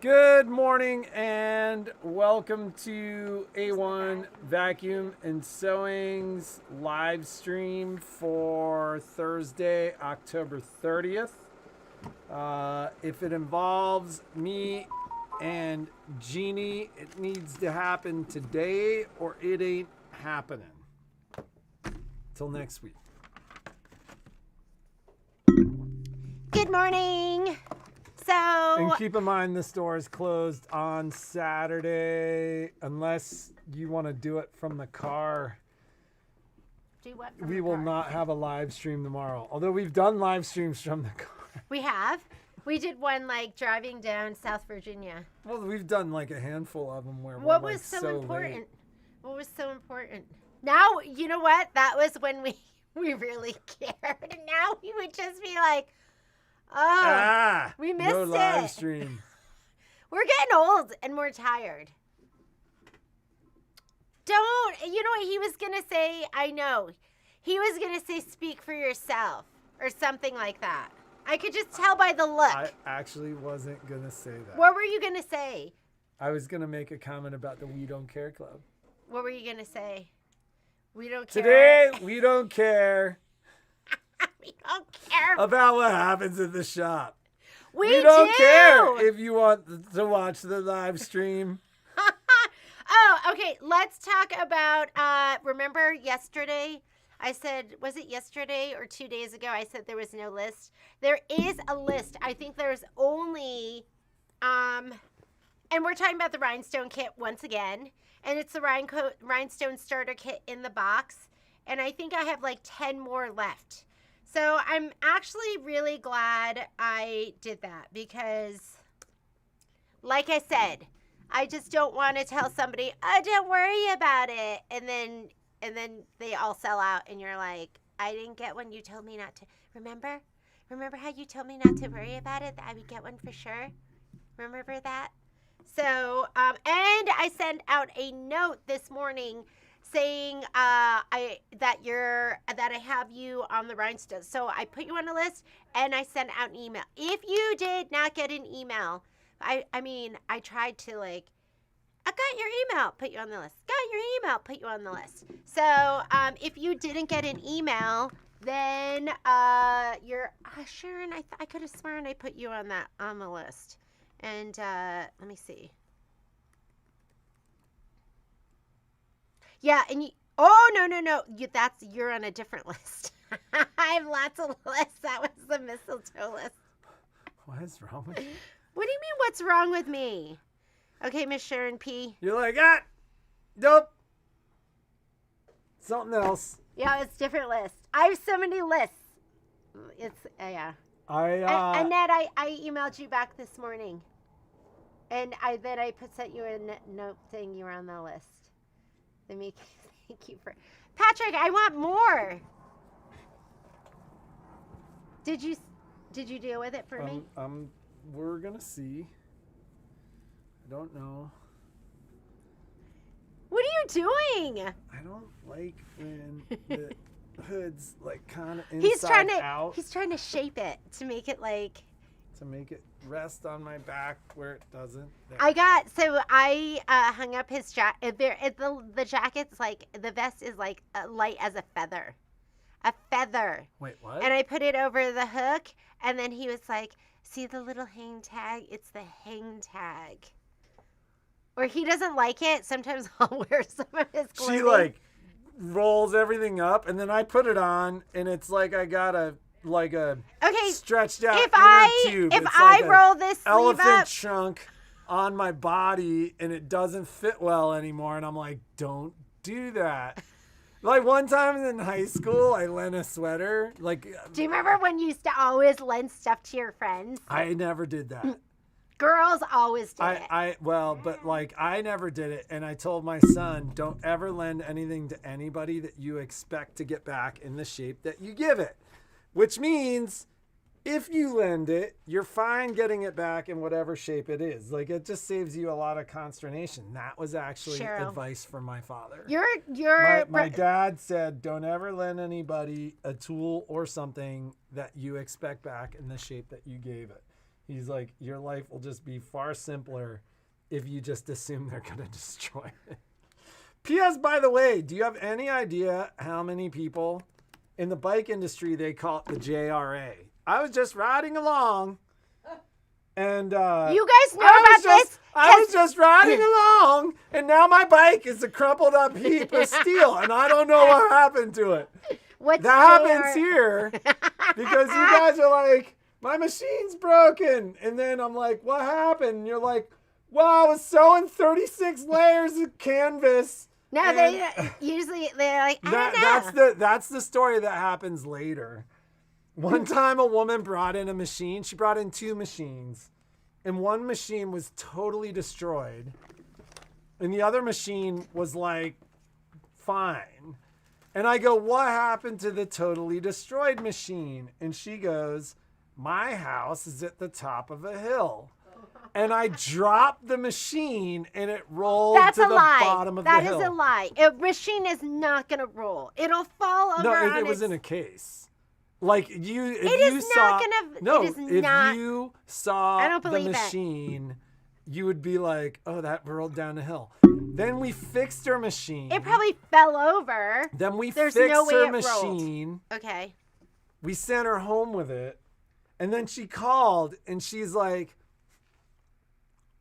Good morning and welcome to A-1 Vacuum and Sewing's live stream for Thursday, October 30th. If it involves me and Jeannie, it needs to happen today or it ain't happening. Till next week. Good morning. And So, keep in mind the store is closed on Saturday unless you want to do it from the car. do what from We the will car? not have a live stream tomorrow. Although we've done live streams from the car. We have. We did one like driving down South Virginia. Well, we've done like a handful of them where What we're was like so late. important? What was so important? Now, you know what? That was when we really cared. And now we would just be like, oh, we missed no it. live stream. We're getting old and we're tired. You know what he was going to say? I know. He was going to say, speak for yourself or something like that. I could just tell by the look. I actually wasn't going to say that. What were you going to say? I was going to make a comment about the We Don't Care Club. What were you going to say? We don't care. Today, we don't care We don't care. about what happens at the shop. We don't do. care if you want to watch the live stream. Oh, okay. Let's talk about, remember yesterday? I said, was it yesterday or 2 days ago? I said there was no list. There is a list. I think there's only, and we're talking about the Rhinestone kit once again. And it's the Rhinestone starter kit in the box. And I think I have like 10 more left. So I'm actually really glad I did that because, like I said, I just don't want to tell somebody, oh, don't worry about it. And then they all sell out and you're like, I didn't get one. You told me not to. Remember? Remember how you told me not to worry about it? That I would get one for sure? Remember that? So, and I sent out a note this morning saying that I have you on the Rhinestone. So I put you on a list and I sent out an email. If you did not get an email, I tried to I got your email, put you on the list. Got your email, put you on the list. So if you didn't get an email, then you're Sharon. I could have sworn I put you on the list. And let me see. Yeah, and no, you're on a different list. I have lots of lists. That was the mistletoe list. What is wrong with you? What do you mean? What's wrong with me? Okay, Miss Sharon P. You're like, nope. Something else. Yeah, it's different lists. I have so many lists. It's yeah. Annette, I emailed you back this morning, and I sent you a note saying you were on the list. Thank you for Patrick. I want more. Did you deal with it for me? We're gonna see. I don't know. What are you doing? I don't like when the hood's like kind of inside out. He's trying to shape it to make it to make it rest on my back where it doesn't. There. I hung up his jacket. The jacket's the vest is light as a feather. A feather. Wait, what? And I put it over the hook, and then he was like, see the little hang tag? It's the hang tag. Or he doesn't like it. Sometimes I'll wear some of his clothing. She rolls everything up, and then I put it on, and it's like I got a stretched out inner tube. If I roll this sleeve elephant up, chunk on my body, and it doesn't fit well anymore, and I'm like, don't do that. Like one time in high school, I lent a sweater. Do you remember when you used to always lend stuff to your friends? I never did that. Girls always did it. I never did it. And I told my son, don't ever lend anything to anybody that you expect to get back in the shape that you give it. Which means if you lend it, you're fine getting it back in whatever shape it is. It just saves you a lot of consternation. That was actually advice from my father. My dad said, don't ever lend anybody a tool or something that you expect back in the shape that you gave it. He's like, your life will just be far simpler if you just assume they're going to destroy it. P.S. By the way, do you have any idea how many people in the bike industry, they call it the JRA? I was just riding along and You guys know about this? I was just riding along and now my bike is a crumpled up heap of steel and I don't know what happened to it. What's That JR? happens here because you guys are like, my machine's broken. And then I'm like, what happened? And you're like, well, I was sewing 36 layers of canvas. No, and they usually they're like, I don't know. That's the story that happens later. One time a woman brought in a machine. She brought in 2 machines. And one machine was totally destroyed. And the other machine was like, fine. And I go, what happened to the totally destroyed machine? And she goes, my house is at the top of a hill. And I dropped the machine and it rolled That's to a the lie. bottom of That the hill. is a lie. A machine is not gonna roll. It'll fall over. No, on it was its... in a case. Like you, if It you is saw, not gonna. no, it is if not. you saw I don't the believe it. machine, you would be like, oh, that rolled down the hill. Then we fixed her machine. It probably fell over. Then we There's fixed no way her it rolled. machine. Okay. We sent her home with it. And then she called and she's like,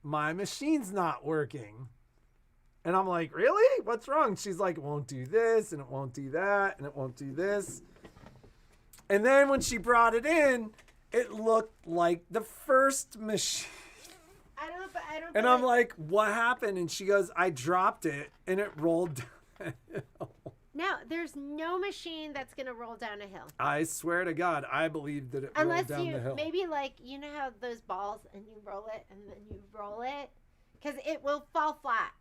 my machine's not working. And I'm like, really? What's wrong? She's like, it won't do this and it won't do that and it won't do this. And then when she brought it in, it looked like the first machine. I don't. And I'm like, what happened? And she goes, I dropped it and it rolled down the hill. No, there's no machine that's gonna roll down a hill. I swear to God, I believe that it rolled Unless down you the hill. maybe like you know how those balls and you roll it and then you roll it because it will fall flat.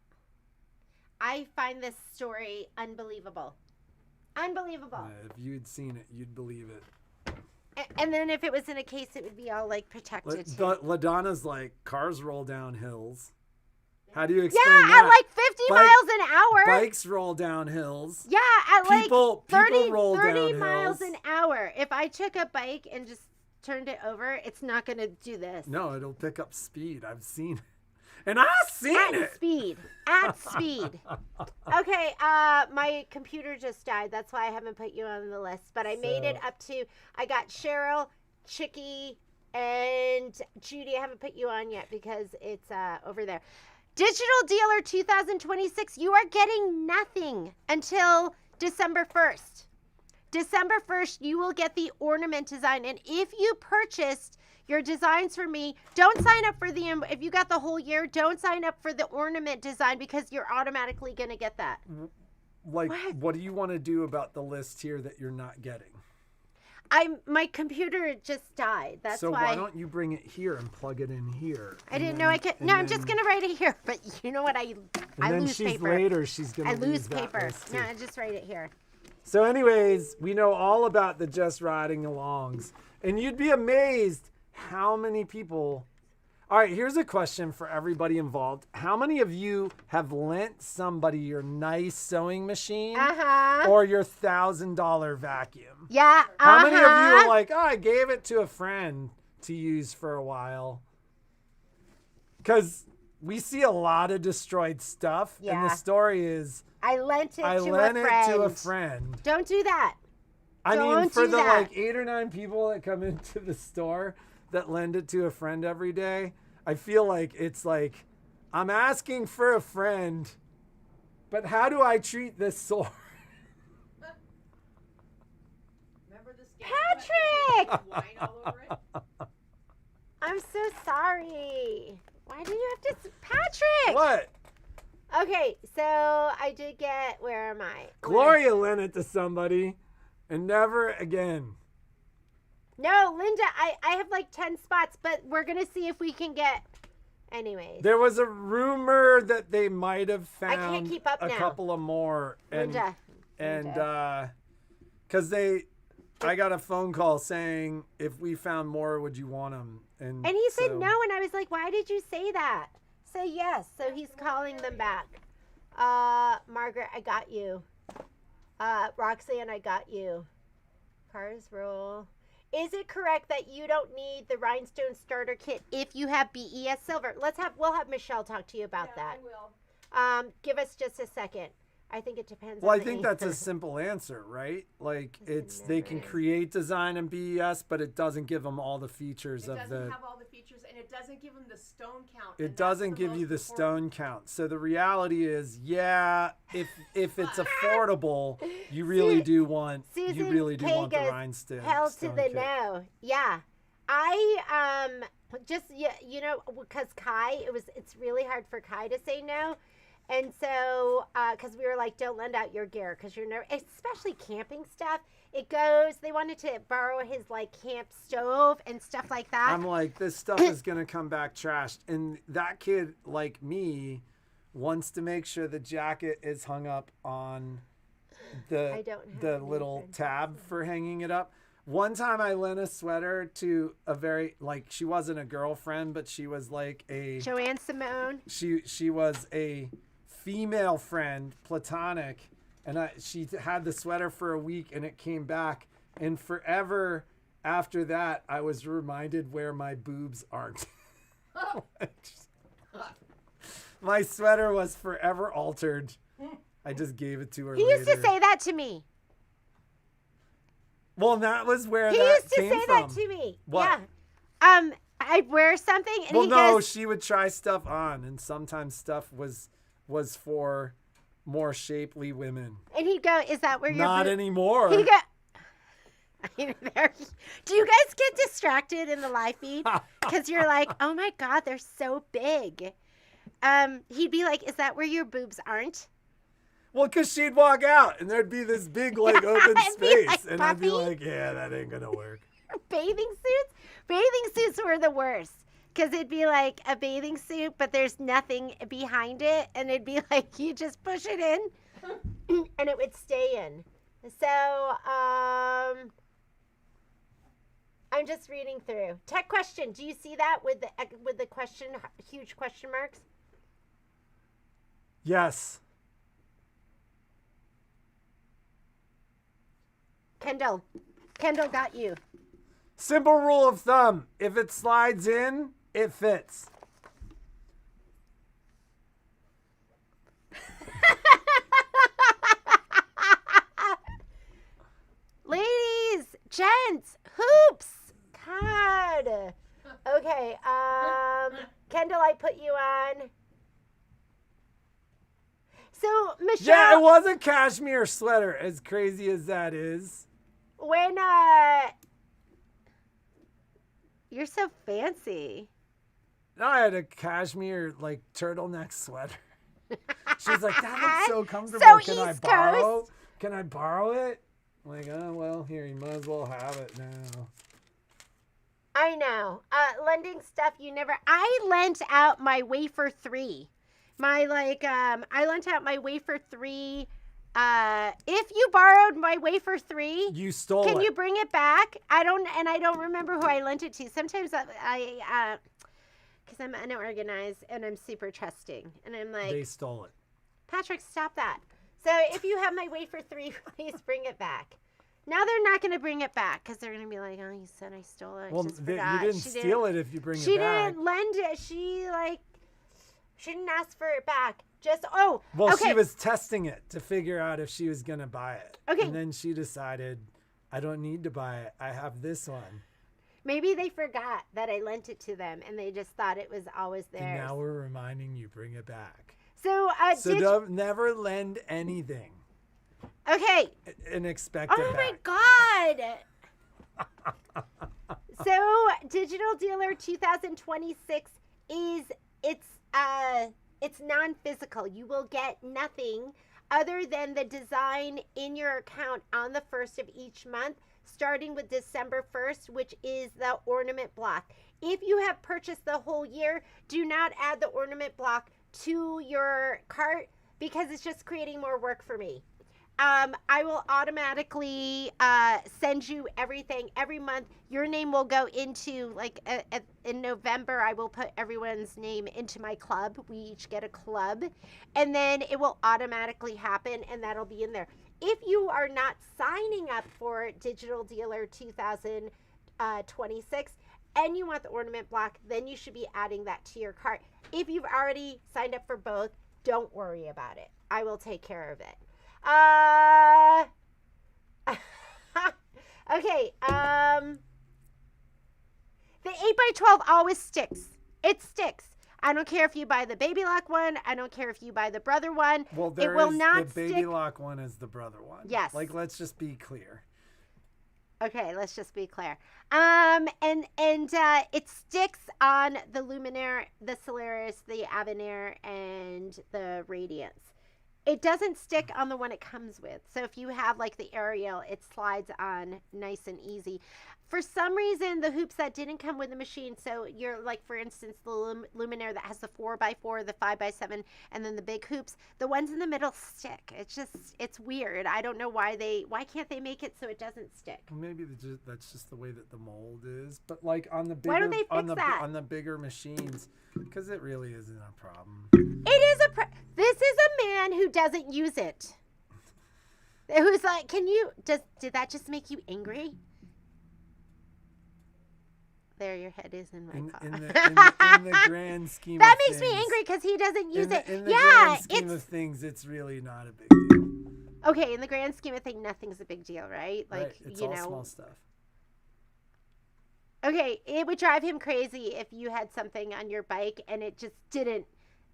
I find this story unbelievable. Unbelievable. If you'd seen it, you'd believe it. And then if it was in a case, it would be all like protected. LaDonna's like, cars roll down hills. How do you explain Yeah, that? at like 50 miles an hour. Bikes roll down hills. Yeah, at People like 30 roll down miles hills. an hour. If I took a bike and just turned it over, it's not going to do this. No, it'll pick up speed. I've seen it. And I've seen At it. speed. At speed. Okay, my computer just died. That's why I haven't put you on the list. But I made it up to, I got Cheryl, Chicky, and Judy. I haven't put you on yet because it's over there. Digital Dealer 2026, you are getting nothing until December 1st. December 1st, you will get the ornament design. And if you purchased your designs for me, don't sign up for if you got the whole year, don't sign up for the ornament design because you're automatically going to get that. Like, what do you want to do about the list here that you're not getting? My computer just died. That's so why. why don't you bring it here and plug it in here? I didn't know I could. No, I'm just gonna write it here. But you know what? I lose paper. Later, she's gonna I lose lose that paper. list too. No, I just write it here. So, anyways, we know all about the just riding alongs, and you'd be amazed how many people. All right, here's a question for everybody involved. How many of you have lent somebody your nice sewing machine or your $1,000 vacuum? Yeah. How many of you are like, oh, I gave it to a friend to use for a while? Because we see a lot of destroyed stuff, and the story is I lent it to a friend. Don't do that. I mean, for the that. like 8 or 9 people that come into the store that lend it to a friend every day, I feel like it's like, I'm asking for a friend, but how do I treat this sword? Remember the Patrick! wine all over it? I'm so sorry. Why do you have to... Patrick! What? Okay, so I did get... Where am I? Gloria lent it to somebody and never again. No, Linda, I have like 10 spots, but we're going to see if we can get... Anyways. There was a rumor that they might have found I can't keep up a now. couple of more. Linda. Because I got a phone call saying, if we found more, would you want them? And he said no, and I was like, why did you say that? Say yes. So he's calling them back. Margaret, I got you. Roxanne, I got you. Cars roll. Is it correct that you don't need the Rhinestone starter kit if you have BES silver? We'll have Michelle talk to you about that. I will. Give us just a second. I think it depends Well, on I the think that's a simple answer, right? Like they can create design and BES, but it doesn't give them all the features It of doesn't the. have all the features, and it doesn't give them the stone count. It and that's doesn't give most you the important. stone count. So the reality is, yeah, if it's affordable, you really do want Susan you really do want the Kagas rhinestone. hell to stone the kit. no. Yeah. I just you know, because Kai, it's really hard for Kai to say no. And so, because we were like, don't lend out your gear because you're never, especially camping stuff. They wanted to borrow his like camp stove and stuff like that. I'm like, this stuff is gonna come back trashed, and that kid, like me, wants to make sure the jacket is hung up on I don't have the any little friends. tab for hanging it up. One time I lent a sweater to a very, like, she wasn't a girlfriend, but she was like a Joanne Simone. she was a female friend, platonic, and she had the sweater for a week and it came back, and forever after that I was reminded where my boobs aren't. My sweater was forever altered. I just gave it to her. He used to say that to me. Well, that was where He that used to came say from. that to me. What? Yeah. I'd wear something and Well, he no, goes, she would try stuff on, and sometimes stuff was for more shapely women. and he'd go, is that where your Not boob-" anymore. He'd go, do you guys get distracted in the live feed? Because you're like, oh my God, they're so big. He'd be like, is that where your boobs aren't? Well, because she'd walk out, and there'd be this big, like, open It'd be, space, like, and I'd be puffy. like, yeah, that ain't gonna work. Bathing suits? Bathing suits were the worst. Because it'd be like a bathing suit, but there's nothing behind it. And it'd be like, you just push it in, and it would stay in. So, I'm just reading through. Tech question. Do you see that with the question, huge question marks? Yes. Kendall got you. Simple rule of thumb: if it slides in, it fits. Ladies, gents, hoops. God. Okay. Kendall, I put you on. So, Michelle. Yeah, it was a cashmere sweater, as crazy as that is. When you're so fancy. No, I had a cashmere like turtleneck sweater. She's like, that looks so comfortable. So Can I East borrow? Coast. Can I borrow it? I'm like, oh well, here, you might as well have it now. I know. Lending stuff you never. I lent out my wafer 3. I lent out my wafer 3. If you borrowed my wafer 3, You stole can it. you bring it back? I don't remember who I lent it to. Sometimes because I'm unorganized and I'm super trusting, and I'm like, They stole it. Patrick, stop that. So if you have my wafer 3, please bring it back. Now they're not going to bring it back because they're going to be like, oh, you said I stole it. I Well, just you forgot. didn't She steal it if you bring She it back. didn't lend it. She didn't ask for it back. Well, okay. she was testing it to figure out if she was going to buy it. Okay. And then she decided, I don't need to buy it. I have this one. Maybe they forgot that I lent it to them and they just thought it was always And theirs. now we're reminding you, bring it back. So, So don't never lend anything okay. and expect it Oh my back. God. So, Digital Dealer 2026 it's non-physical. You will get nothing other than the design in your account on the 1st of each month, starting with December 1st, which is the ornament block. If you have purchased the whole year, do not add the ornament block to your cart because it's just creating more work for me. I will automatically send you everything every month. Your name will go into, in November, I will put everyone's name into my club. We each get a club. And then it will automatically happen, and that'll be in there. If you are not signing up for Digital Dealer 2026, 26 and you want the ornament block, then you should be adding that to your cart. If you've already signed up for both, don't worry about it. I will take care of it. Okay, the 8x12 always sticks. It sticks. I don't care if you buy the baby lock one. I don't care if you buy the brother one. Well, it will not the baby lock one is the brother one. Yes. Like, let's just be clear. Okay, let's just be clear. And it sticks on the Luminaire, the Solaris, the Avenaire, and the Radiance. It doesn't stick on the one it comes with. So if you have like the Ariel, it slides on nice and easy. For some reason, the hoops that didn't come with the machine, so you're like, for instance, the Luminaire that has the 4x4, the 5x7, and then the big hoops, the ones in the middle stick. It's weird. I don't know why can't they make it so it doesn't stick? Maybe that's just the way that the mold is. But like on the bigger, Why don't they fix that? On the bigger machines, because it really isn't a problem. It is this is a man who doesn't use it. Who's like, did that just make you angry? There, your head is in my car. In the grand scheme that of makes things, me angry because he doesn't use it. In the Yeah, grand scheme of things, it's really not a big deal. Okay, in the grand scheme of things, nothing's a big deal, right? Like, Right, it's all small stuff. Okay, it would drive him crazy if you had something on your bike and it just didn't.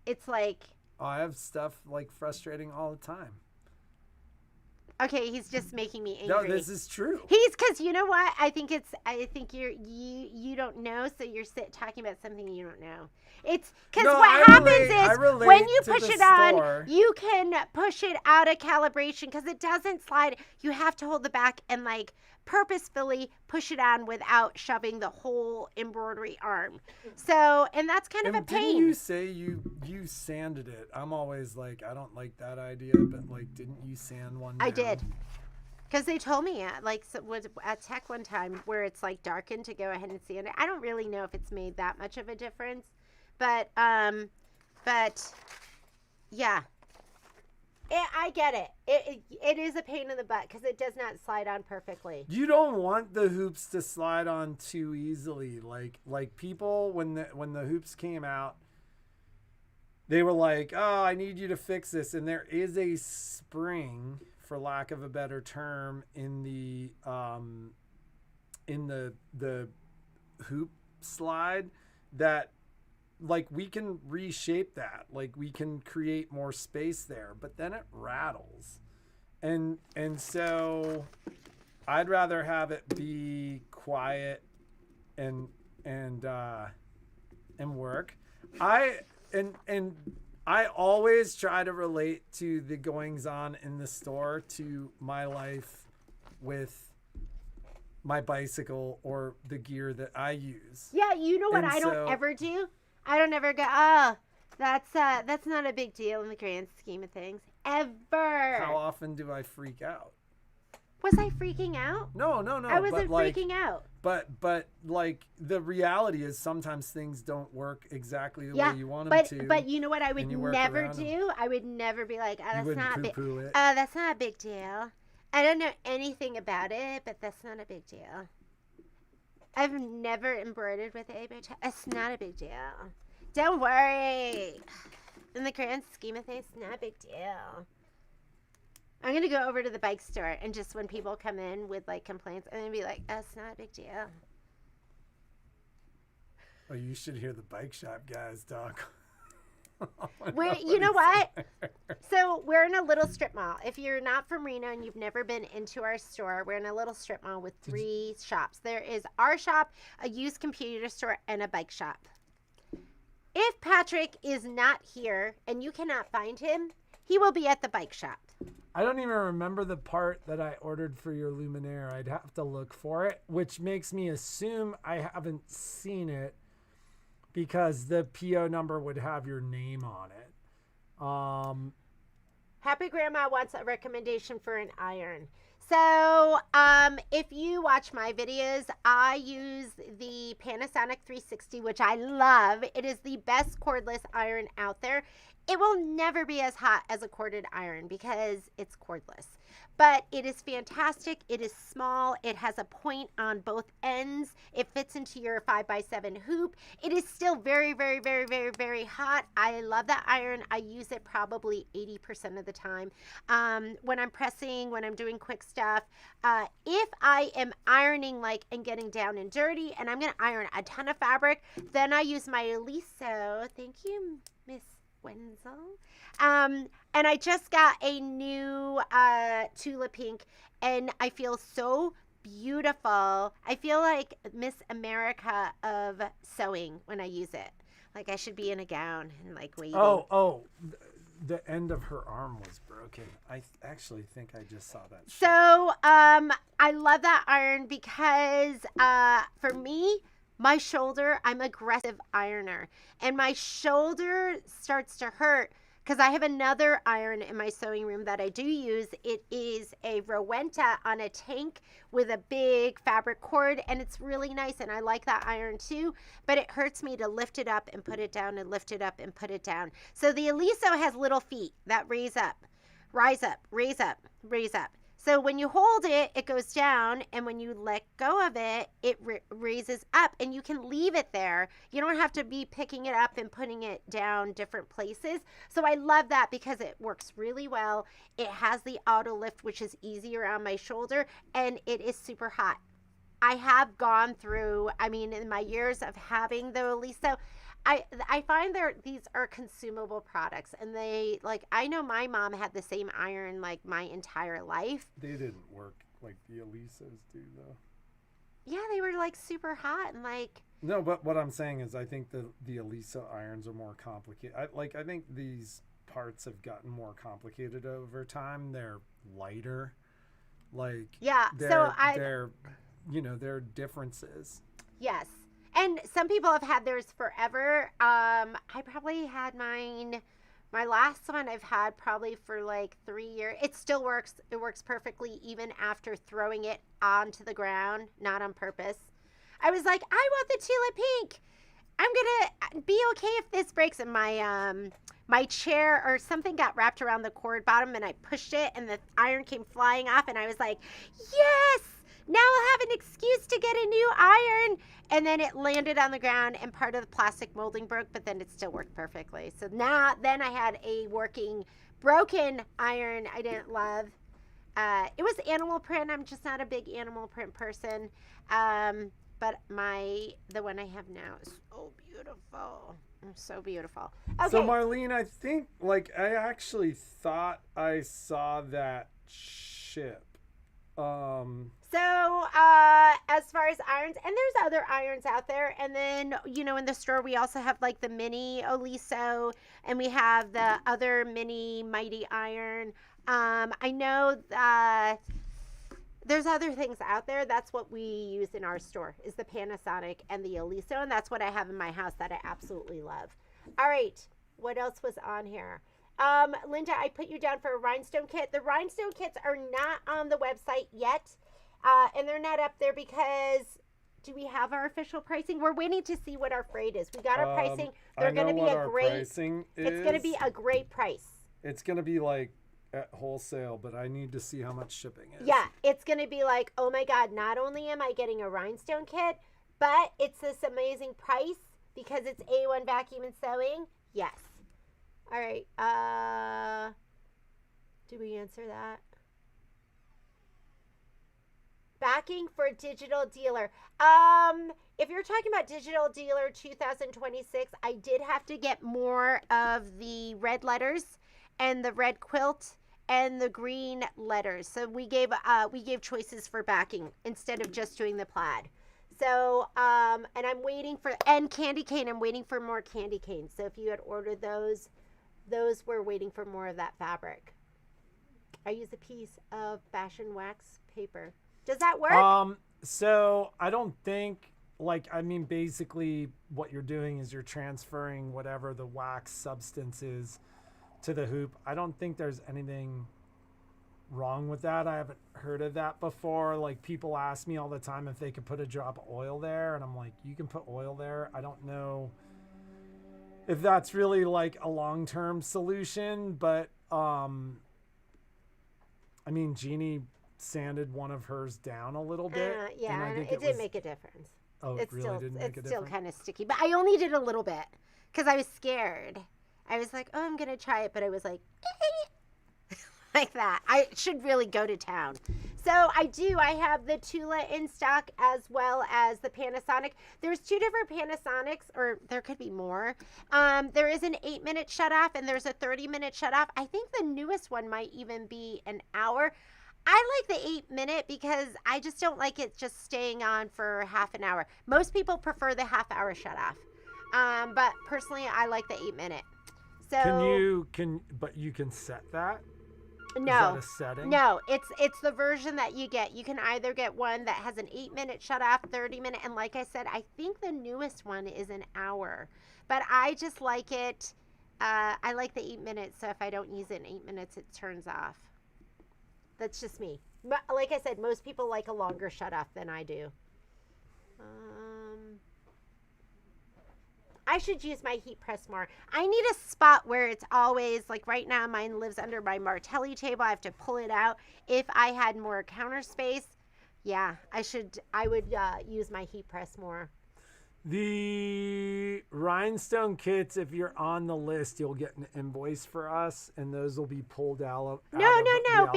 It's like, Oh, I have stuff like frustrating all the time. okay, he's just making me angry. No, this is true. He's, because you know what? I think you don't know, so you're talking about something you don't know. It's because No, what happens is when you push it on, you can push it out of calibration because it doesn't slide. You have to hold the back and like purposefully push it on without shoving the whole embroidery arm. So, and that's kind of a pain. Didn't you say you sanded it? I'm always like, I don't like that idea, but like, didn't you sand one down? I did. Because they told me was at Tech one time where it's like darkened to go ahead and sand it. I don't really know if it's made that much of a difference, but yeah, I get it. It is a pain in the butt because it does not slide on perfectly. You don't want the hoops to slide on too easily. Like people when the hoops came out, they were like, "Oh, I need you to fix this," and there is a spring, for lack of a better term, in the hoop slide that, like, we can reshape that, like we can create more space there, but then it rattles, and so I'd rather have it be quiet and work. I always try to relate to the goings on in the store to my life with my bicycle or the gear that I use. Yeah, you know what I don't ever do? I don't ever go, oh, that's not a big deal in the grand scheme of things. Ever. How often do I freak out? Was I freaking out? No. I wasn't freaking out. But like the reality is sometimes things don't work exactly the way you want them to. But you know what I would never do? I would never be like, oh, that's not that's not a big deal. I don't know anything about it, but that's not a big deal. I've never embroidered with A-1. It's not a big deal. Don't worry. In the grand scheme of things, it's not a big deal. I'm going to go over to the bike store and just when people come in with like complaints, I'm going to be like, that's not a big deal. Oh, you should hear the bike shop guys talk. You know what? So we're in a little strip mall. If you're not from Reno and you've never been into our store, we're in a little strip mall with 3 shops. There is our shop, a used computer store, and a bike shop. If Patrick is not here and you cannot find him, he will be at the bike shop. I don't even remember the part that I ordered for your Luminaire. I'd have to look for it, which makes me assume I haven't seen it because the PO number would have your name on it. Happy Grandma wants a recommendation for an iron. So if you watch my videos, I use the Panasonic 360, which I love. It is the best cordless iron out there. It will never be as hot as a corded iron because it's cordless. but it is fantastic. It is small. It has a point on both ends. It fits into your 5x7 hoop. It is still very, very, very, very, very hot. I love that iron. I use it probably 80% of the time. When I'm pressing, when I'm doing quick stuff, if I am ironing like and getting down and dirty and I'm going to iron a ton of fabric, then I use my Eliso. Thank you, Miss Wenzel. And I just got a new Tula Pink, and I feel so beautiful. I feel like Miss America of sewing when I use it. Like I should be in a gown and like waving. The end of her arm was broken. I actually think I just saw that. So, I love that iron because for me, my shoulder, I'm aggressive ironer, and my shoulder starts to hurt because I have another iron in my sewing room that I do use. It is a Rowenta on a tank with a big fabric cord, and it's really nice, and I like that iron too, but it hurts me to lift it up and put it down and lift it up and put it down. So the Eliso has little feet that raise up, raise up, raise up, raise up. So when you hold it, it goes down, and when you let go of it, it raises up, and you can leave it there. You don't have to be picking it up and putting it down different places. So I love that because it works really well. It has the auto lift, which is easy around my shoulder, and it is super hot. I have gone through, in my years of having the Eliso, I find these are consumable products, and they, like, I know my mom had the same iron like my entire life. They didn't work like the Elisos do, though. Yeah, they were like super hot and like. No, but what I'm saying is I think the Eliso irons are more complicated. I think these parts have gotten more complicated over time. They're lighter. Like, yeah, there are differences. Yes. And some people have had theirs forever. I probably had mine, my last one I've had probably for like 3 years. It still works. It works perfectly even after throwing it onto the ground, not on purpose. I was like, I want the Tula Pink. I'm going to be okay if this breaks. And my chair or something got wrapped around the cord bottom, and I pushed it and the iron came flying off, and I was like, yes! Now I'll have an excuse to get a new iron. And then it landed on the ground, and part of the plastic molding broke, but then it still worked perfectly. So then I had a working broken iron I didn't love. It was animal print. I'm just not a big animal print person. But the one I have now is so beautiful. So beautiful. Okay. So Marlene, I think I actually thought I saw that ship. So, as far as irons, and there's other irons out there, and then, in the store, we also have, like, the mini Eliso, and we have the other mini Mighty iron. I know there's other things out there. That's what we use in our store, is the Panasonic and the Eliso, and that's what I have in my house that I absolutely love. All right, what else was on here? Linda, I put you down for a rhinestone kit. The rhinestone kits are not on the website yet, and they're not up there because, do we have our official pricing? We're waiting to see what our freight is. We got our pricing. They're going to be a great. It's going to be a great price. It's going to be like at wholesale, but I need to see how much shipping is. Yeah, it's going to be like, oh my God, not only am I getting a rhinestone kit, but it's this amazing price because it's A-1 vacuum and sewing. Yes. All right. Did we answer that? Backing for digital dealer. If you're talking about digital dealer 2026, I did have to get more of the red letters and the red quilt and the green letters. So we gave choices for backing instead of just doing the plaid. So, and I'm waiting for, and candy cane, I'm waiting for more candy canes. So if you had ordered those were waiting for more of that fabric. I use a piece of fashion wax paper. Does that work? So I don't think, basically what you're doing is you're transferring whatever the wax substance is to the hoop. I don't think there's anything wrong with that. I haven't heard of that before. Like, people ask me all the time if they could put a drop of oil there, and I'm like, you can put oil there. I don't know if that's really like a long-term solution, but I mean, Jeannie sanded one of hers down a little bit. Yeah, and I think it didn't make a difference. Oh, it really didn't make a difference? It's still kind of sticky. But I only did a little bit because I was scared. I was like, oh, I'm going to try it. But I was like, like that. I should really go to town. So I have the Tula in stock as well as the Panasonic. There's 2 different Panasonics, or there could be more. There is an 8-minute shutoff and there's a 30-minute shutoff. I think the newest one might even be an hour. I like the 8-minute because I just don't like it just staying on for half an hour. Most people prefer the half-hour shutoff. But personally, I like the 8-minute. So but you can set that? No, is that a setting? No, it's the version that you get. You can either get one that has an 8-minute shutoff, 30-minute, and like I said, I think the newest one is an hour. But I just like it. I like the 8 minutes, so if I don't use it in 8 minutes, it turns off. That's just me. But like I said, most people like a longer shutoff than I do. I should use my heat press more. I need a spot where it's always, like right now mine lives under my Martelli table. I have to pull it out. If I had more counter space, yeah, I would use my heat press more. The Rhinestone kits, if you're on the list, you'll get an invoice for us, and those will be pulled out. No,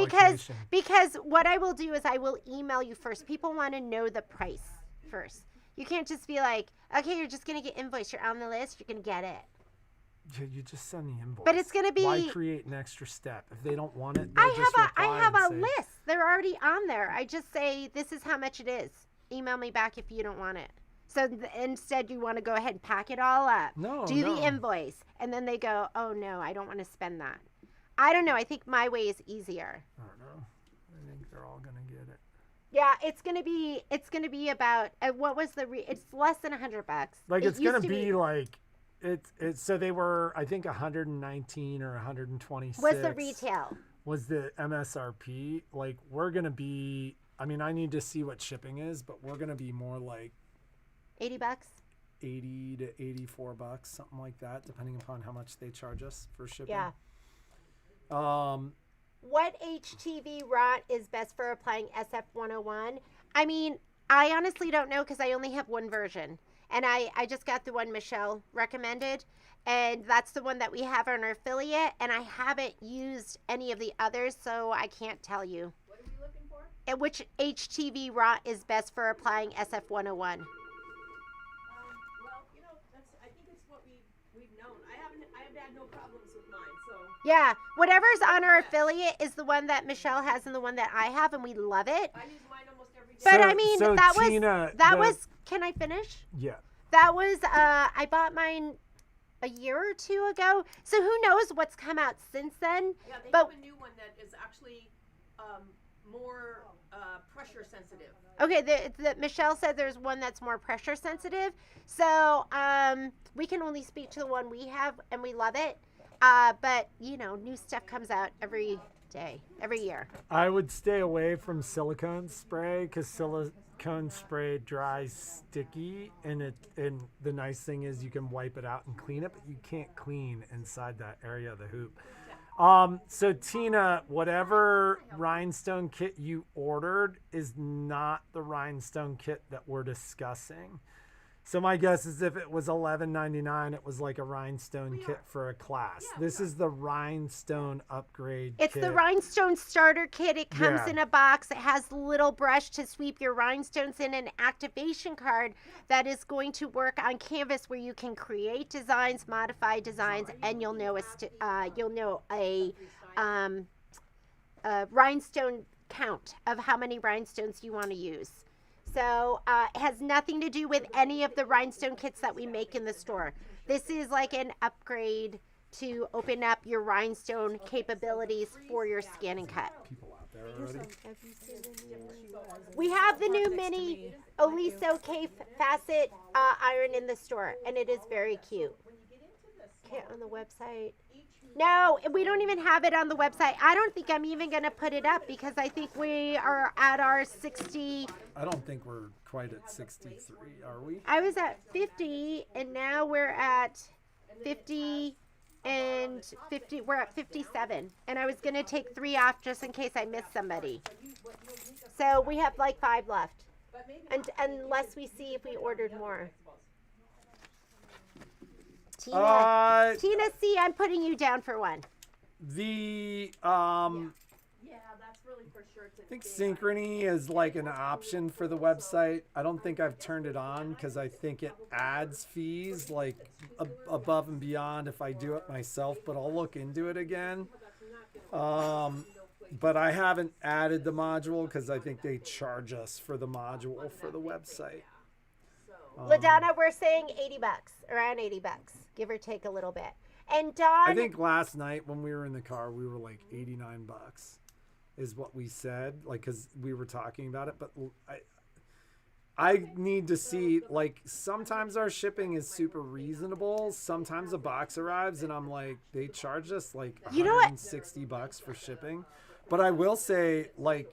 because what I will do is I will email you first. People want to know the price first. You can't just be like, okay, you're just going to get invoice. You're on the list. You're going to get it. Yeah, you just send the invoice. But it's going to be... Why create an extra step? If they don't want it, I have a list. They're already on there. I just say, this is how much it is. Email me back if you don't want it. So instead, you want to go ahead and pack it all up. Do the invoice. And then they go, oh, no, I don't want to spend that. I don't know. I think my way is easier. I don't know. I think they're all going to get it. Yeah, it's gonna be about what was it's less than $100. Like it's gonna be like it's so they were I think 119 or 126. Was the retail? Was the MSRP? Like we're gonna be. I mean, I need to see what shipping is, but we're gonna be more like $80. $80 to $84, something like that, depending upon how much they charge us for shipping. Yeah. What HTV rot is best for applying SF101? I mean, I honestly don't know because I only have one version. And I just got the one Michelle recommended. And that's the one that we have on our affiliate. And I haven't used any of the others, so I can't tell you. What are we looking for? And which HTV rot is best for applying SF101? Well, I think it's what we've known. I haven't had no problems with mine, so. Yeah, whatever's on our affiliate is the one that Michelle has and the one that I have, and we love it. I use mine almost every day. But I mean, Tina, was. Can I finish? Yeah. That was. I bought mine a year or two ago. So who knows what's come out since then? Yeah, they but have a new one that is actually more pressure sensitive. Okay, the Michelle said there's one that's more pressure sensitive. So we can only speak to the one we have, and we love it. But, you know, new stuff comes out every day, every year. I would stay away from silicone spray because silicone spray dries sticky. And the nice thing is you can wipe it out and clean it, but you can't clean inside that area of the hoop. So, Tina, whatever Rhinestone kit you ordered is not the Rhinestone kit that we're discussing. So my guess is if it was $11.99, it was like a Rhinestone kit for a class. This is the Rhinestone upgrade kit. It's the Rhinestone starter kit. It comes in a box. It has a little brush to sweep your rhinestones in, an activation card that is going to work on canvas where you can create designs, modify designs, and you'll know a rhinestone count of how many rhinestones you want to use. So it has nothing to do with any of the rhinestone kits that we make in the store. This is like an upgrade to open up your rhinestone capabilities for your scan and cut. People out there already. We have the new mini Oliso K facet iron in the store, and it is very cute. Okay, on the website. No, we don't even have it on the website. I don't think I'm even going to put it up because I think we are at our 60. I don't think we're quite at 63, are we? I was at 50, and now we're at 50. and 50. We're at 57, and I was gonna take 3 off just in case I missed somebody. So we have like 5 left, and unless we see if we ordered more. Tina C, I'm putting you down for one. The Yeah, that's really for sure. I think Synchrony is like an option for the website. I don't think I've turned it on because I think it adds fees like above and beyond if I do it myself, but I'll look into it again. But I haven't added the module because I think they charge us for the module for the website. LaDonna, we're saying $80, around $80, give or take a little bit. And Dawn, I think last night when we were in the car, we were like $89 is what we said, like, because we were talking about it. But I need to see, like, sometimes our shipping is super reasonable. Sometimes a box arrives and I'm like, they charge us like $160 for shipping. But I will say, like,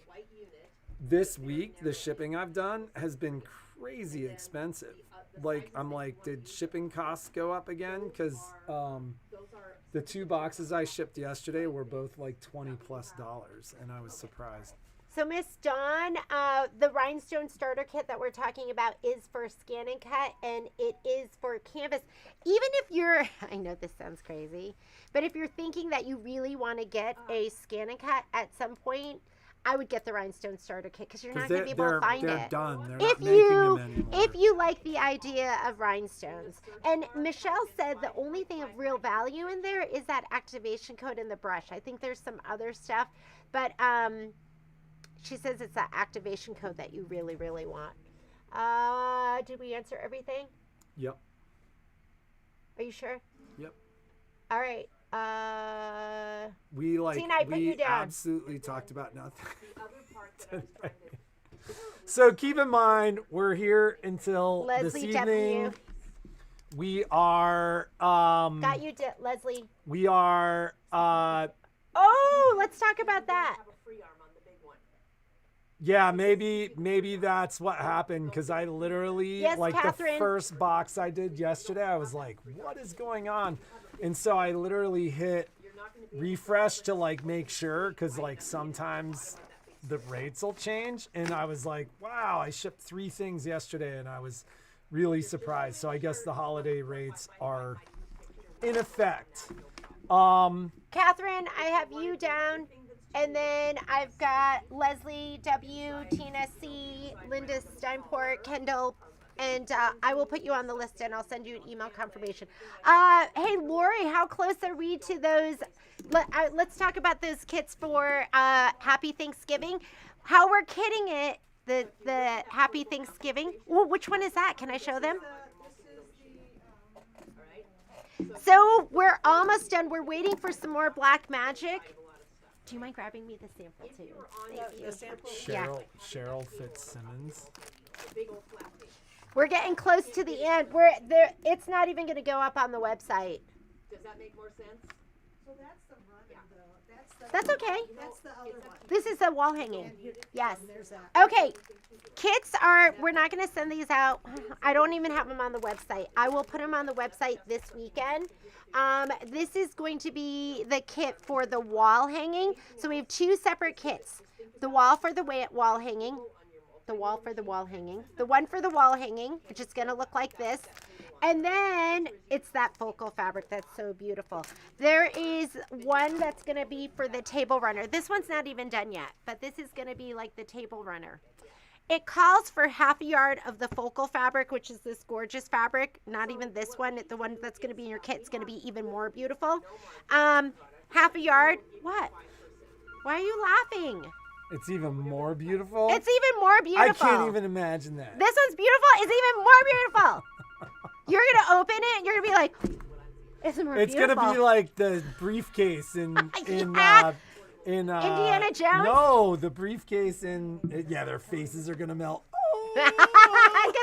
this week, the shipping I've done has been crazy expensive. Like, I'm like, did shipping costs go up again? Because the 2 boxes I shipped yesterday were both like $20+, and I was surprised. so Miss Dawn, the Rhinestone starter kit that we're talking about is for scan and cut, and it is for canvas. Even if you're, I know this sounds crazy, but if you're thinking that you really want to get a scan and cut at some point, I would get the Rhinestone starter kit because you're not going to be able to find they're it. done. They're If not making them anymore. if you like the idea of rhinestones, and Michelle said the only thing of real value in there is that activation code in the brush. I think there's some other stuff, but she says it's that activation code that you really, really want. Did we answer everything? Yep. Are you sure? Yep. All right. We Tina, I put you we down. absolutely talked about nothing. So keep in mind, we're here until this Leslie evening. W. We are Got you, Leslie. we are Oh, let's talk about that. Have a free arm on the big one. yeah, maybe that's what happened because I literally Yes, like Catherine. the first box I did yesterday, I was like, what is going on? And so I literally hit refresh to like make sure because like sometimes the rates will change, and I was like, wow, I shipped 3 things yesterday and I was really surprised. So I guess the holiday rates are in effect. Catherine, I have you down, and then I've got Leslie W, Tina C, Linda Steinport, Kendall, and I will put you on the list, and I'll send you an email confirmation. Hey, Lori, how close are we to those? Let's talk about those kits for Happy Thanksgiving. How we're kitting it, the Happy Thanksgiving. Ooh, which one is that? Can I show them? So we're almost done. We're waiting for some more black magic. Do you mind grabbing me the sample too? Thank you. Yeah. Cheryl Fitzsimmons. We're getting close to the end. We're there. It's not even going to go up on the website. Does that make more sense? So that's the runner, though. That's okay. That's the other one. This is the wall hanging. Yes. There's that. Okay. Kits are, we're not going to send these out. I don't even have them on the website. I will put them on the website this weekend. This is going to be the kit for the wall hanging. So we have 2 separate kits. The wall for the wall hanging. The wall for the wall hanging. The one for the wall hanging, which is going to look like this. And then it's that focal fabric that's so beautiful. There is one that's going to be for the table runner. This one's not even done yet, but this is going to be like the table runner. It calls for half a yard of the focal fabric, which is this gorgeous fabric. Not even this one. The one that's going to be in your kit is going to be even more beautiful. Half a yard. What? Why are you laughing? It's even more beautiful. It's even more beautiful. I can't even imagine that. This one's beautiful. It's even more beautiful. You're going to open it and you're going to be like, it's more It's beautiful. gonna be like the briefcase in Indiana Jones? No, the briefcase in their faces are gonna melt. Because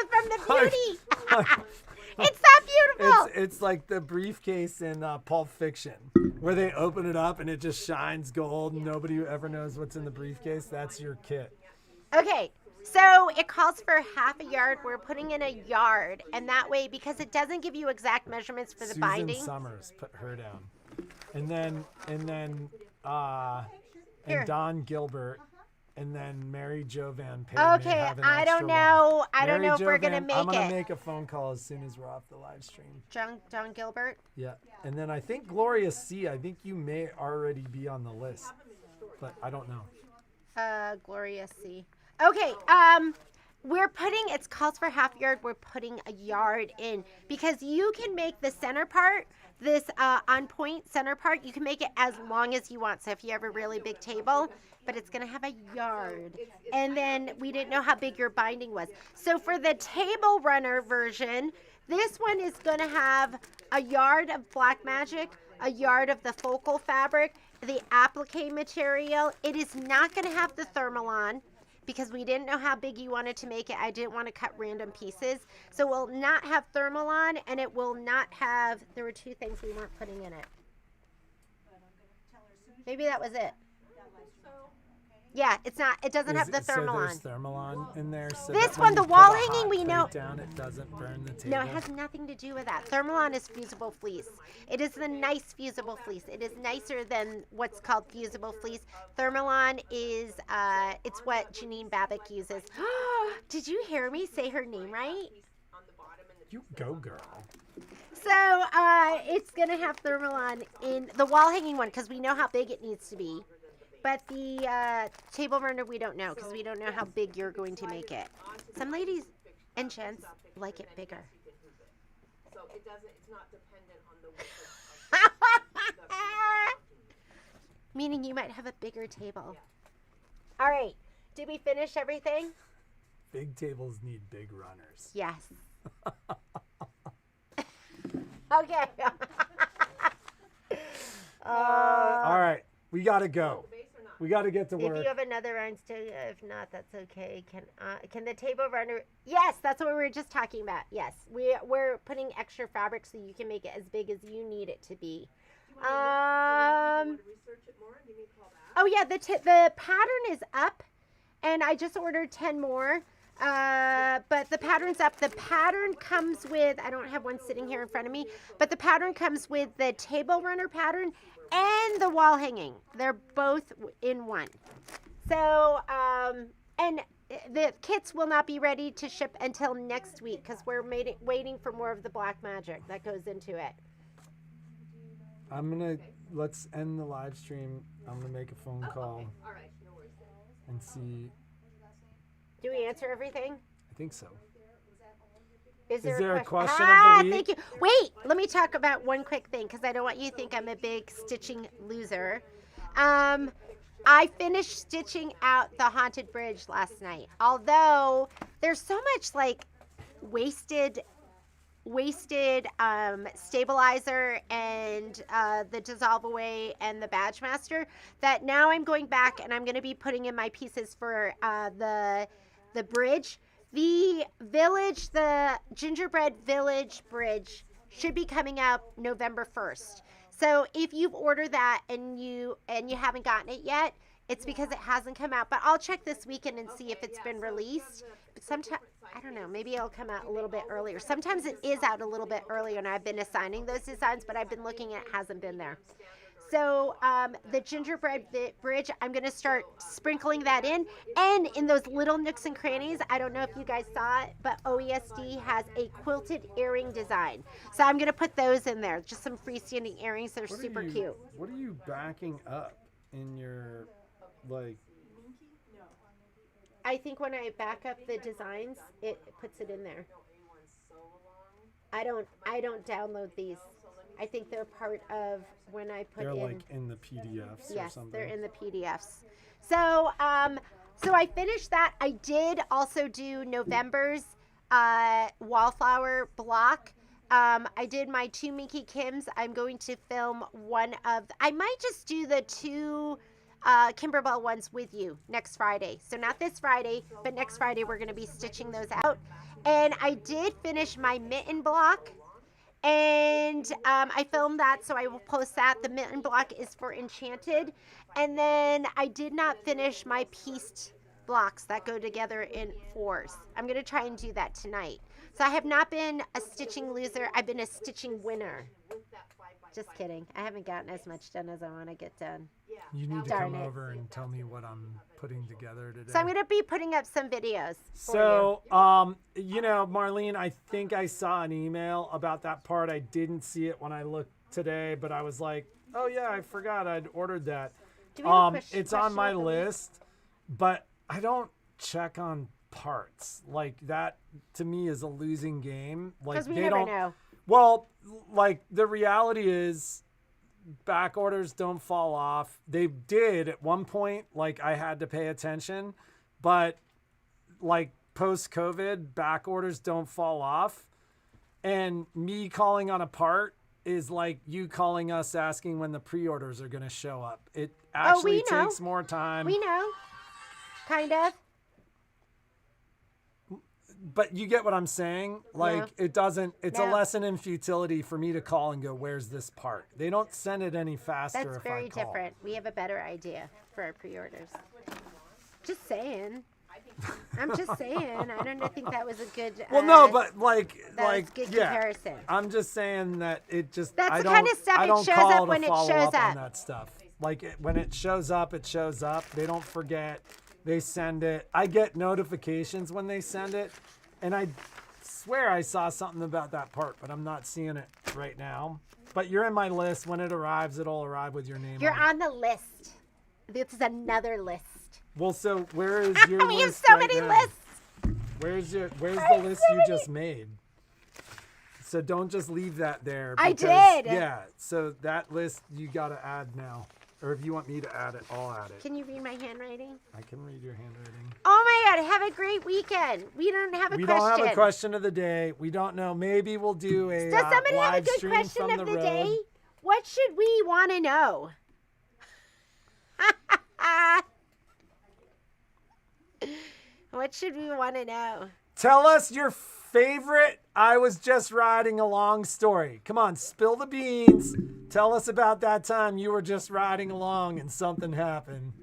from the beauty. It's that beautiful. It's like the briefcase in Pulp Fiction, where they open it up and it just shines gold and nobody ever knows what's in the briefcase. That's your kit. Okay, so it calls for half a yard. We're putting in a yard, and that way, because it doesn't give you exact measurements for the Susan binding. Summers, put her down. and then Here. and Don Gilbert, and then Mary Jo Van Pay. Okay, I don't know. I don't know if we're gonna make I'm gonna it. make a phone call as soon as we're off the live stream. John Gilbert. Yeah, and then I think Gloria C. I think you may already be on the list, but I don't know. Gloria C. Okay, we're putting, it's calls for half yard, we're putting a yard in because you can make the center part, this on point center part, you can make it as long as you want. So if you have a really big table, but it's gonna have a yard. And then we didn't know how big your binding was. So for the table runner version, this one is gonna have a yard of Black Magic, a yard of the focal fabric, the applique material. It is not gonna have the thermalon, because we didn't know how big you wanted to make it. I didn't want to cut random pieces. So it will not have thermalon, and it will not have, there were two things we weren't putting in it. Maybe that was it. Yeah, it's not, it doesn't have the So thermalon. there's thermalon in there. So This that one, when the you put wall a hanging, hot we know- plate down, it doesn't burn the table. No, it has nothing to do with that. Thermalon is fusible fleece. It is the nice fusible fleece. It is nicer than what's called fusible fleece. Thermalon is, it's what Janine Babick uses. Did you hear me say her name right? You go, girl. So, it's going to have thermalon in the wall hanging one because we know how big it needs to be. But the table runner, we don't know because we don't know how big you're going to make it. Some ladies and gents like it bigger. So it doesn't, it's not dependent on the width of Meaning you might have a bigger table. All right. Did we finish everything? Big tables need big runners. Yes. Okay. All right, we gotta go. We gotta get to If work. you have another rhinestone, if not, that's okay. Can the table runner? Yes, that's what we were just talking about. Yes, we're putting extra fabric so you can make it as big as you need it to be. research it more and give me a call back. Oh yeah, the pattern is up, and I just ordered 10 more. But the pattern's up. The pattern comes with, I don't have one sitting here in front of me, but the pattern comes with the table runner pattern and the wall hanging. They're both in one. So, and the kits will not be ready to ship until next week because we're waiting for more of the Black Magic that goes into it. Let's end the live stream. I'm gonna make a phone call All right, no worries. and see. Do we answer everything? I think so. Is there a question Ah, of the week? thank you. Wait, let me talk about one quick thing because I don't want you to think I'm a big stitching loser. I finished stitching out the Haunted Bridge last night. Although there's so much like wasted stabilizer and the Dissolve Away and the Badge Master that now I'm going back and I'm going to be putting in my pieces for the bridge. The village, the Gingerbread Village Bridge should be coming out November 1st. So if you've ordered that and you haven't gotten it yet, it's because it hasn't come out. But I'll check this weekend and see if it's been released. But sometimes, I don't know, maybe it'll come out a little bit earlier. Sometimes it is out a little bit earlier and I've been assigning those designs, but I've been looking and it hasn't been there. So the Gingerbread Bridge, I'm going to start sprinkling that in. And in those little nooks and crannies, I don't know if you guys saw it, but OESD has a quilted earring design. So I'm going to put those in there. Just some freestanding earrings. They're super cute. What are you backing up in your, like? I think when I back up the designs, it puts it in there. I don't download these. I think they're part of when I put They're in. like in the PDFs or Yes, something. they're in the PDFs. So, so I finished that. I did also do November's Wallflower block. I did my 2 Minky Kims. I'm going to film one of. I might just do the 2 Kimberbell ones with you next Friday. So not this Friday, but next Friday we're going to be stitching those out. And I did finish my mitten block. And I filmed that, so I will post that. The mitten block is for Enchanted. And then I did not finish my pieced blocks that go together in 4s. I'm going to try and do that tonight. So I have not been a stitching loser. I've been a stitching winner. With that 5x5 Just kidding. I haven't gotten as much done as I want to get done. Yeah. You need to Darn come it. over and tell me what I'm putting together today. So I'm going to be putting up some videos for So, you know, Marlene, I think I saw an email about that part. I didn't see it when I looked today, but I was like, oh yeah, I forgot I'd ordered that. Do we have a It's on my question of the week? list, but I don't check on parts. Like that to me is a losing game. Like Because we they never don't know. Well, like the reality is back orders don't fall off. They did at one point, like I had to pay attention, but like post COVID, back orders don't fall off. And me calling on a part is like you calling us asking when the pre-orders are going to show up. It actually know. takes more time. We know. Kind of. But you get what I'm saying? Like it doesn't, it's a No. lesson in futility for me to call and go, where's this part? They don't send it any faster That's if very I call. different. We have a better idea for our pre-orders. Just saying. I'm just saying. I don't think that was a good. Well, no, but like that was good yeah. comparison. I'm just saying that it just, That's I the don't, kind of stuff I it don't shows call up to when it follow shows up up. on that stuff. Like when it shows up, it shows up. They don't forget. They send it. I get notifications when they send it, and I swear I saw something about that part, but I'm not seeing it right now. But you're in my list. When it arrives, it'll arrive with your name You're on it. on the list. This is another list. Well, so where is your We have list so right many now? lists. Where's the have list so you many- just made? So don't just leave that there. I because- did. Yeah. So that list you got to add now. Or if you want me to add it, I'll add it. Can you read my handwriting? I can read your handwriting. Oh my God! Have a great weekend. We don't have a We question. don't have a question of the day. We don't know. Maybe we'll do a Does somebody have a live good stream question from of the the road. day? What should we want to know? What should we want to know? Tell us your favorite I was just riding along story. Come on, spill the beans. Tell us about that time you were just riding along and something happened.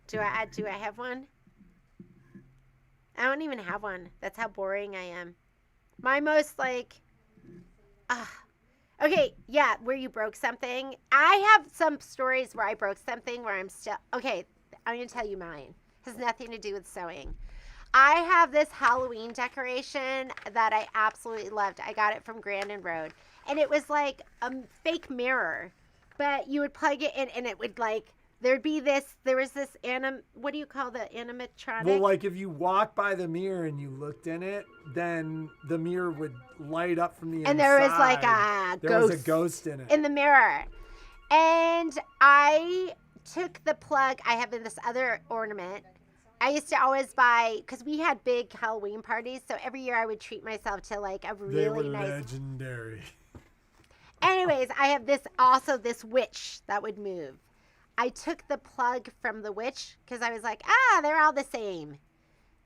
Do I have one? I don't even have one. That's how boring I am. My most okay, yeah, where you broke something. I have some stories where I broke something where I'm still okay. I'm gonna tell you mine. It has nothing to do with sewing. I have this Halloween decoration that I absolutely loved. I got it from Grandin Road, and it was like a fake mirror, but you would plug it in, and it would there was this what do you call the animatronic? Well, like if you walk by the mirror and you looked in it, then the mirror would light up from the inside. And there was like a there was a ghost ghost in it. in the mirror. And I took the plug. I have this other ornament. I used to always buy, because we had big Halloween parties, so every year I would treat myself to like a They were really nice. legendary. Anyways, I have this witch that would move. I took the plug from the witch because I was like, they're all the same.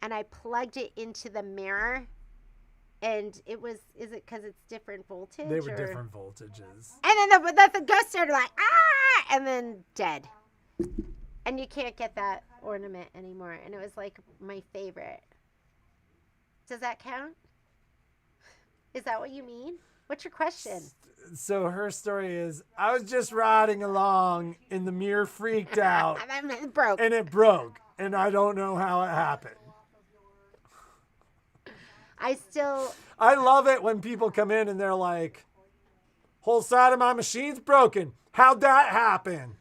And I plugged it into the mirror. And is it because it's different voltage? They were or? different voltages. And then the ghost started like, and then dead. And you can't get that ornament anymore. And it was like my favorite. Does that count? Is that what you mean? What's your question? So her story is, I was just riding along and the mirror freaked out And then it broke. and it broke. And I don't know how it happened. I love it when people come in and they're like, whole side of my machine's broken. How'd that happen?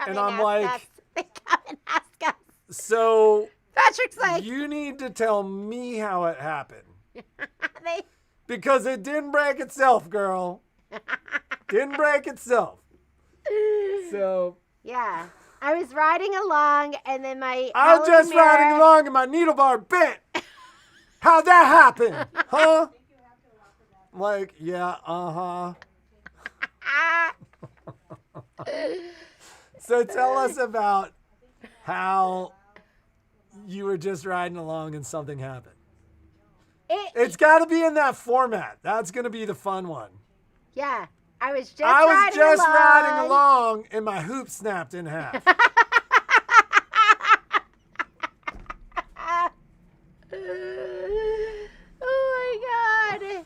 And I'm like, they come and ask us. So Patrick's like, you need to tell me how it happened. they, Because it didn't break itself, girl. Didn't break itself. So yeah. I was riding along and then my I was just Halloween riding mirror- along and my needle bar bent. How'd that happen? Huh? Like, yeah, uh-huh. So tell us about how you were just riding along and something happened. It's got to be in that format. That's going to be the fun one. Yeah. I was just riding along and my hoop snapped in half. Oh my God.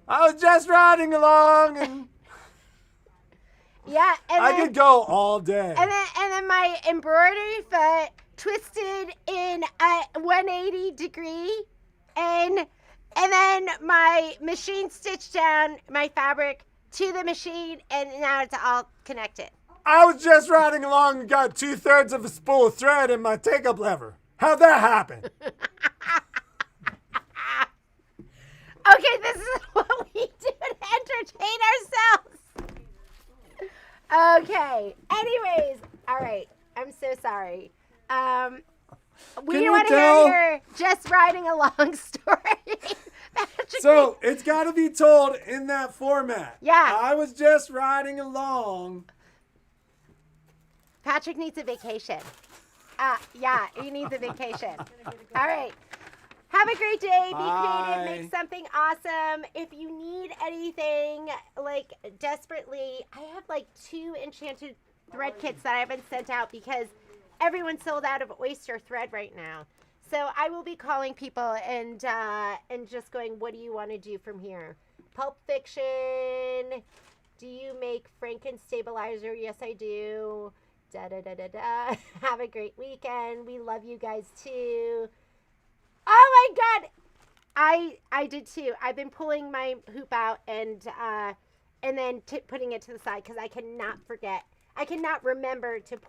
I was just riding along and Yeah, and I then, could go all day. and then my embroidery foot twisted in a 180 degree, and then my machine stitched down my fabric to the machine, and now it's all connected. I was just riding along and got 2/3 of a spool of thread in my take-up lever. How'd that happen? Okay, this is what we do to entertain ourselves. Okay. Anyways, all right. I'm so sorry. We Can you want to tell? hear your just riding along story. Patrick, So it's got to be told in that format. Yeah. I was just riding along. Patrick needs a vacation. Yeah, he needs a vacation. All right. Have a great day. Be Bye. creative. Make something awesome. If you need anything, like, desperately, I have, like, 2 enchanted thread kits that I haven't sent out because everyone's sold out of oyster thread right now. So I will be calling people and just going, what do you want to do from here? Pulp Fiction. Do you make Franken stabilizer? Yes, I do. Da-da-da-da-da. Have a great weekend. We love you guys, too. Oh my God, I did too. I've been pulling my hoop out and then putting it to the side because I cannot forget. I cannot remember to pull